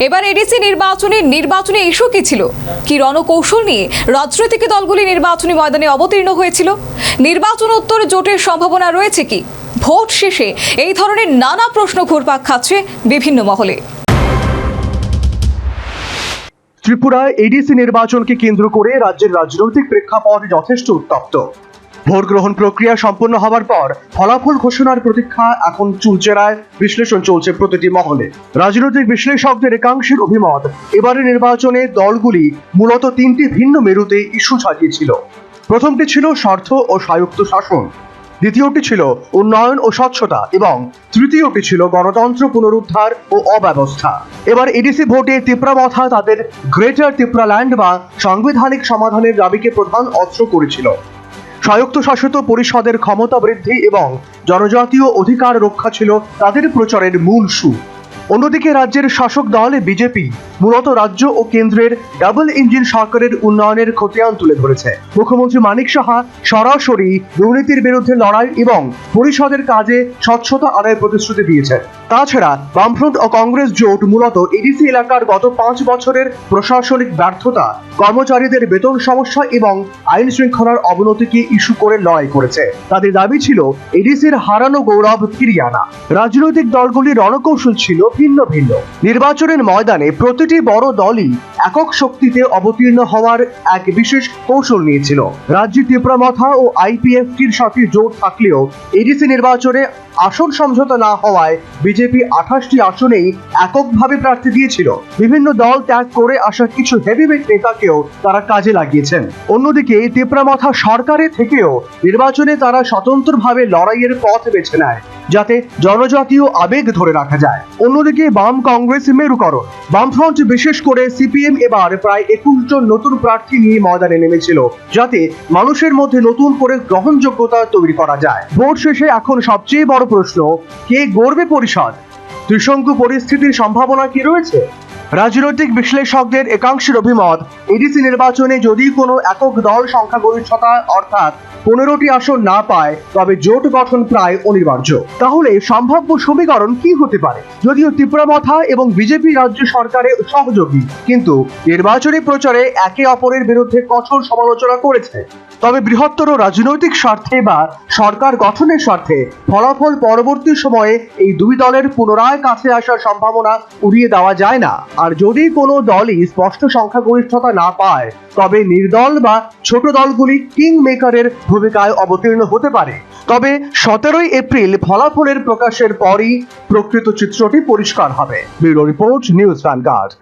এবার এডিসি নির্বাচনী ইস্যু কি ছিল, কি রণকৌশল নিয়ে রাজনৈতিক দলগুলি নির্বাচনী ময়দানে অবতীর্ণ হয়েছিল, নির্বাচনোত্তর জোটের সম্ভাবনা রয়েছে কি, ভোট শেষে এই ধরনের নানা প্রশ্ন ঘুরপাক খাচ্ছে বিভিন্ন মহলে। ত্রিপুরায় এডিসি নির্বাচনকে কেন্দ্র করে রাজ্যের রাজনৈতিক প্রেক্ষাপট যথেষ্ট উত্তপ্ত। ভোট গ্রহণ প্রক্রিয়া সম্পন্ন হওয়ার পর ফলাফল ঘোষণার প্রতীক্ষা এখন চুলচেরায়, বিশ্লেষণ চলছে প্রতিটি মহলে। রাজনৈতিক বিশ্লেষকদের একাংশের অভিমত, এবারে নির্বাচনে দলগুলি মূলত তিনটি ভিন্ন মেরুতে ইস্যু সাজিয়েছিল। প্রথমটি ছিল স্বার্থ ও স্বায়ত্ত শাসন, দ্বিতীয়টি ছিল উন্নয়ন ও স্বচ্ছতা এবং তৃতীয়টি ছিল গণতন্ত্র পুনরুদ্ধার ও অব্যবস্থা। এবার এডিসি ভোটে তিপ্রামথা তাদের গ্রেটার তিপ্রাল্যান্ড বা সাংবিধানিক সমাধানের দাবিকে প্রধান অস্ত্র করেছিল। স্বায়ত্তশাসিত পরিষদের ক্ষমতা বৃদ্ধি এবং জনজাতীয় অধিকার রক্ষা ছিল তাদের প্রচারের মূল সুর। অন্যদিকে রাজ্যের শাসক দল বিজেপি মূলত রাজ্য ও কেন্দ্রের ডাবল ইঞ্জিন সরকারের উন্নয়নের খতিয়ান তুলে ধরেছে। মুখ্যমন্ত্রী মানিক সাহা সরাসরি দুর্নীতির বিরুদ্ধে লড়াই এবং পরিষদের কাজে স্বচ্ছতা আদায়ের প্রতিশ্রুতি দিয়েছেন। তাছাড়া বামফ্রন্ট ও কংগ্রেস জোট মূলত এডিসি এলাকার গত 5 বছরের প্রশাসনিক ব্যর্থতা, কর্মচারীদের বেতন সমস্যা এবং আইন শৃঙ্খলার অবনতিকে ইস্যু করে লড়াই করেছে। তাদের দাবি ছিল এডিসির হারানো গৌরব ফিরিয়ে আনা। রাজনৈতিক দলগুলির রণকৌশল ছিল ভিন্ন ভিন্ন। নির্বাচনের ময়দানে প্রতিটি বড় দলই একক শক্তিতে অবতীর্ণ হওয়ার এক বিশেষ কৌশল নিয়েছিল। রাজ্যে তিপ্রামথা ও আইপিএফটির সাথে জোট থাকলেও এডিসি নির্বাচনে আসন সমঝোতা না হওয়ায় বিজেপি 28টি আসনেই এককভাবে প্রার্থী দিয়েছিল। বিভিন্ন দল ত্যাগ করে আসা কিছু হেভিওয়েট নেতাকেও তারা কাজে লাগিয়েছেন। অন্যদিকে তিপ্রামথা সরকারে থেকেও নির্বাচনে তারা স্বতন্ত্রভাবে লড়াইয়ের পথ বেছে নেয়, যাতে জনজাতীয় আবেগ ধরে রাখা যায়। অন্যদিকে বাম কংগ্রেস মেরুকরণ, বামফ্রন্ট বিশেষ করে সিপিএম এবার প্রায় 21 জন নতুন প্রার্থী নিয়ে ময়দানে নেমেছিল, যাতে মানুষের মধ্যে নতুন করে গ্রহণযোগ্যতা তৈরি করা যায়। ভোট শেষে এখন সবচেয়ে বড় প্রশ্ন, কে গড়বে পরিষদ? ত্রিশঙ্কু পরিস্থিতির সম্ভাবনা কি রয়েছে? রাজনৈতিক বিশ্লেষকদের একাংশের অভিমত, এডিসি নির্বাচনে যদি কোনো একক দল সংখ্যাগরিষ্ঠতা অর্থাৎ 15টি আসন না পায়, তবে জোট গঠন প্রায় অনিবার্য। তাহলে সম্ভাব্য সমীকরণ কি হতে পারে? যদিও তিপ্রামথা এবং বিজেপি রাজ্য সরকারের সহযোগী, কিন্তু নির্বাচনী প্রচারে একে অপরের বিরুদ্ধে কঠোর সমালোচনা করেছে। তবে বৃহত্তর রাজনৈতিক স্বার্থে বা সরকার গঠনের স্বার্থে ফলাফল পরবর্তী সময়ে এই দুই দলের পুনরায় কাছে আসার সম্ভাবনা উড়িয়ে দেওয়া যায় না। আর যদি কোনো দলই স্পষ্ট সংখ্যাগরিষ্ঠতা না পায়, তবে নির্দল বা ছোট দলগুলি কিং মেকারের ভূমিকায় অবতীর্ণ হতে পারে। তবে 17 এপ্রিল ফলাফলের প্রকাশের পরই প্রকৃত চিত্রটি পরিষ্কার হবে। Bureau report, news vanguard.